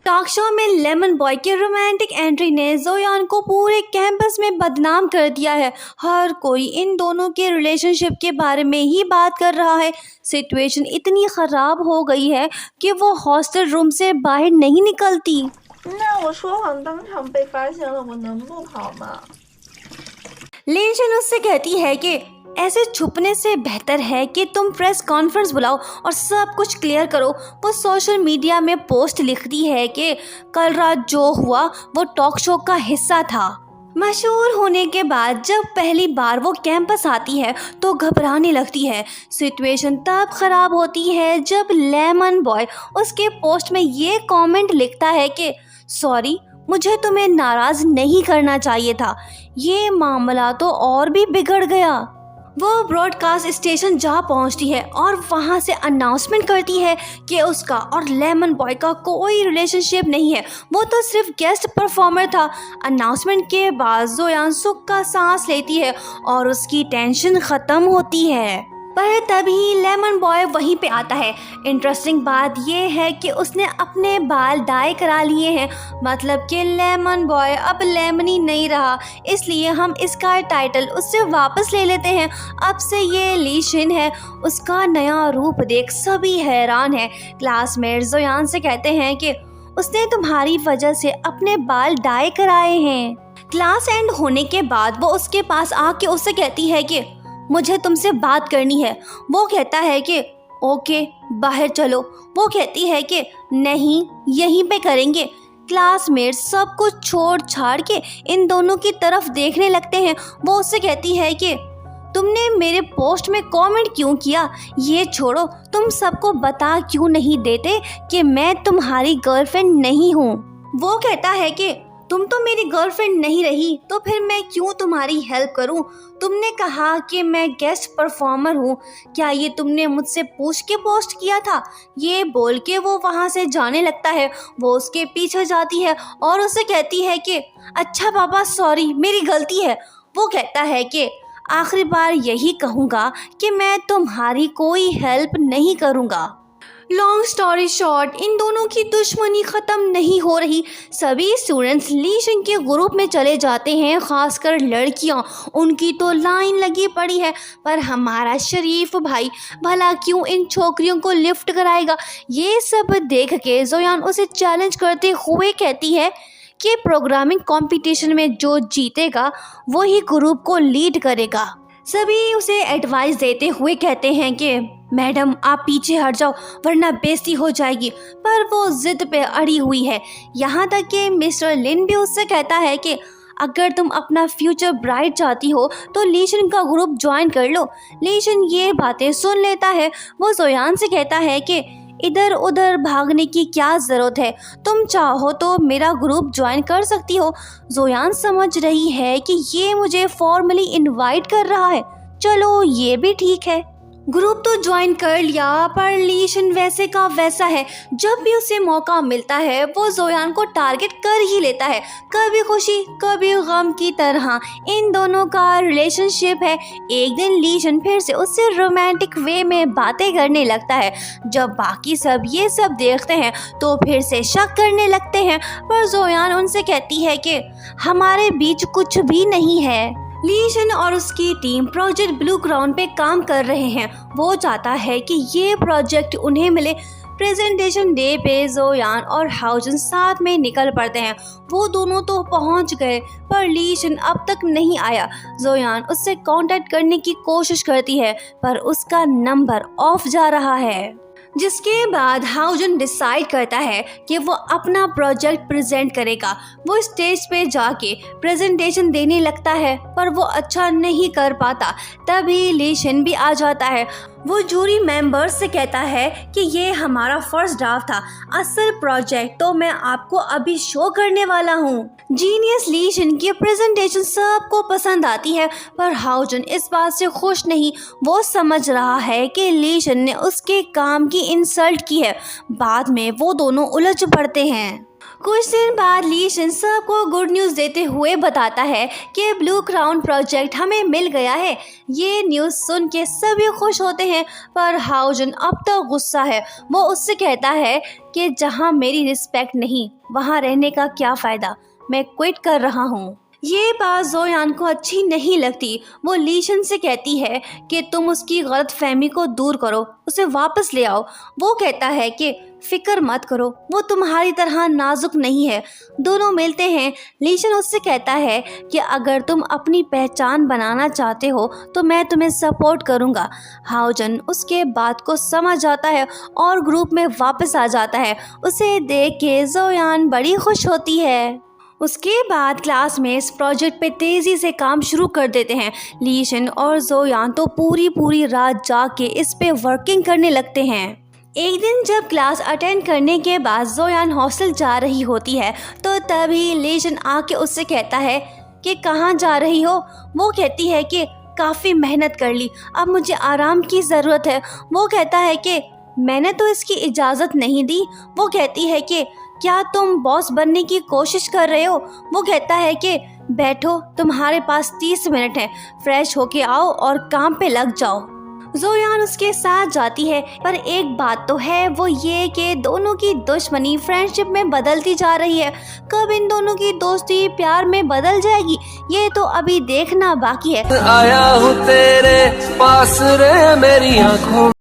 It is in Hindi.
टॉक शो में लेमन बॉय की रोमांटिक एंट्री ने जोयान को पूरे कैंपस में बदनाम कर दिया है। हर कोई इन दोनों के रिलेशनशिप के बारे में ही बात कर रहा है। सिचुएशन इतनी ख़राब हो गई है कि वो हॉस्टल रूम से बाहर नहीं निकलती। 那我说谎当场被发现了，我能不跑吗？ लिनशन उससे कहती है कि ऐसे छुपने से बेहतर है कि तुम प्रेस कॉन्फ्रेंस बुलाओ और सब कुछ क्लियर करो। वो सोशल मीडिया में पोस्ट लिखती है कि कल रात जो हुआ वो टॉक शो का हिस्सा था। मशहूर होने के बाद जब पहली बार वो कैंपस आती है तो घबराने लगती है। सिचुएशन तब ख़राब होती है जब लेमन बॉय उसके पोस्ट में ये कमेंट लिखता है कि सॉरी, मुझे तुम्हें नाराज़ नहीं करना चाहिए था। ये मामला तो और भी बिगड़ गया। वो ब्रॉडकास्ट स्टेशन जा पहुंचती है और वहां से अनाउंसमेंट करती है कि उसका और लेमन बॉय का कोई रिलेशनशिप नहीं है, वो तो सिर्फ गेस्ट परफॉर्मर था। अनाउंसमेंट के बाद जोयान सुख का सांस लेती है और उसकी टेंशन ख़त्म होती है। पर तभी लेमन बॉय वहीं पे आता है। इंटरेस्टिंग बात यह है कि उसने अपने बाल डाई करा लिए हैं, मतलब कि लेमन बॉय अब लेमनी नहीं रहा, इसलिए हम इसका टाइटल उससे वापस ले लेते हैं। अब से ये लीशिन है। उसका नया रूप देख सभी हैरान हैं। क्लासमेट जोयान से कहते हैं कि उसने तुम्हारी वजह से अपने बाल डाई कराए हैं। क्लास एंड होने के बाद वो उसके पास आके उससे कहती है कि मुझे तुमसे बात करनी है। वो कहता है कि ओके, बाहर चलो। वो कहती है कि नहीं, यहीं पे करेंगे। क्लासमेट सब कुछ छोड़ छाड़ के इन दोनों की तरफ देखने लगते हैं। वो उससे कहती है कि तुमने मेरे पोस्ट में कमेंट क्यों किया? ये छोड़ो, तुम सबको बता क्यों नहीं देते कि मैं तुम्हारी गर्लफ्रेंड नहीं हूँ? वो कहता है कि तुम तो मेरी गर्लफ्रेंड नहीं रही, तो फिर मैं क्यों तुम्हारी हेल्प करूं? तुमने कहा कि मैं गेस्ट परफॉर्मर हूं, क्या ये तुमने मुझसे पूछ के पोस्ट किया था? ये बोल के वो वहां से जाने लगता है। वो उसके पीछे जाती है और उसे कहती है कि अच्छा पापा, सॉरी, मेरी गलती है। वो कहता है कि आखिरी बार यही कहूँगा कि मैं तुम्हारी कोई हेल्प नहीं करूँगा। लॉन्ग स्टोरी शॉर्ट, इन दोनों की दुश्मनी ख़त्म नहीं हो रही। सभी स्टूडेंट्स लीशिन के ग्रुप में चले जाते हैं, खासकर लड़कियां। उनकी तो लाइन लगी पड़ी है। पर हमारा शरीफ भाई भला क्यों इन छोकरियों को लिफ्ट कराएगा? ये सब देख के जोयान उसे चैलेंज करते हुए कहती है कि प्रोग्रामिंग कंपटीशन में जो जीतेगा वही ग्रुप को लीड करेगा। सभी उसे एडवाइस देते हुए कहते हैं कि मैडम, आप पीछे हट जाओ वरना बेइज्जती हो जाएगी। पर वो जिद पे अड़ी हुई है। यहाँ तक कि मिस्टर लिन भी उससे कहता है कि अगर तुम अपना फ्यूचर ब्राइट चाहती हो तो लीशिन का ग्रुप ज्वाइन कर लो। लीशिन ये बातें सुन लेता है। वो जोयान से कहता है कि इधर उधर भागने की क्या ज़रूरत है, तुम चाहो तो मेरा ग्रुप ज्वाइन कर सकती हो। जोयान समझ रही है कि ये मुझे फॉर्मली इनवाइट कर रहा है, चलो ये भी ठीक है। ग्रुप तो ज्वाइन कर लिया, पर लीशिन वैसे का वैसा है। जब भी उसे मौका मिलता है वो जोयान को टारगेट कर ही लेता है। कभी खुशी कभी गम की तरह इन दोनों का रिलेशनशिप है। एक दिन लीशिन फिर से उससे रोमांटिक वे में बातें करने लगता है। जब बाकी सब ये सब देखते हैं तो फिर से शक करने लगते हैं, पर जोयान उनसे कहती है कि हमारे बीच कुछ भी नहीं है। लीशिन और उसकी टीम प्रोजेक्ट ब्लू क्राउन पे काम कर रहे हैं। वो चाहता है कि ये प्रोजेक्ट उन्हें मिले। प्रेजेंटेशन डे पे जोयान और हाउजन साथ में निकल पड़ते हैं। वो दोनों तो पहुंच गए, पर लीशिन अब तक नहीं आया। जोयान उससे कांटेक्ट करने की कोशिश करती है, पर उसका नंबर ऑफ जा रहा है। जिसके बाद हाउजन डिसाइड करता है कि वो अपना प्रोजेक्ट प्रेजेंट करेगा। वो स्टेज पे जाके प्रेजेंटेशन देने लगता है, पर वो अच्छा नहीं कर पाता। तभी लीशिन भी आ जाता है। वो जूरी मेंबर्स से कहता है कि ये हमारा फर्स्ट ड्राफ्ट था, असल प्रोजेक्ट तो मैं आपको अभी शो करने वाला हूँ। जीनियस लीशिन की प्रेजेंटेशन सबको पसंद आती है, पर हाउजन इस बात से खुश नहीं। वो समझ रहा है कि लीशिन ने उसके काम की इंसल्ट की है। बाद में वो दोनों उलझ पड़ते हैं। कुछ दिन बाद लीशन सबको गुड न्यूज़ देते हुए बताता है कि ब्लू क्राउन प्रोजेक्ट हमें मिल गया है। ये न्यूज़ सुन के सभी खुश होते हैं, पर हाओजन अब तो गुस्सा है। वो उससे कहता है कि जहाँ मेरी रिस्पेक्ट नहीं वहाँ रहने का क्या फ़ायदा, मैं क्विट कर रहा हूँ। ये बात जोयान को अच्छी नहीं लगती। वो लीशन से कहती है कि तुम उसकी गलत फहमी को दूर करो, उसे वापस ले आओ। वो कहता है कि फिक्र मत करो, वो तुम्हारी तरह नाजुक नहीं है। दोनों मिलते हैं। लीशन उससे कहता है कि अगर तुम अपनी पहचान बनाना चाहते हो तो मैं तुम्हें सपोर्ट करूँगा। हाओजन उसके बात को समझ जाता है और ग्रुप में वापस आ जाता है। उसे देख के जोयान बड़ी खुश होती है। उसके बाद क्लास में इस प्रोजेक्ट पे तेज़ी से काम शुरू कर देते हैं। लीशन और जोयान तो पूरी रात जाग के इस पे वर्किंग करने लगते हैं। एक दिन जब क्लास अटेंड करने के बाद जोयान हॉस्टल जा रही होती है तो तभी लीशन आके उससे कहता है कि कहाँ जा रही हो। वो कहती है कि काफ़ी मेहनत कर ली, अब मुझे आराम की ज़रूरत है। वो कहता है कि मैंने तो इसकी इजाज़त नहीं दी। वो कहती है कि क्या तुम बॉस बनने की कोशिश कर रहे हो। वो कहता है कि बैठो, तुम्हारे पास 30 मिनट है, फ्रेश होके आओ और काम पे लग जाओ। जोयान उसके साथ जाती है, पर एक बात तो है, वो ये कि दोनों की दुश्मनी फ्रेंडशिप में बदलती जा रही है। कब इन दोनों की दोस्ती प्यार में बदल जाएगी ये तो अभी देखना बाकी है। आया हूँ तेरे पास रे मेरी आँखों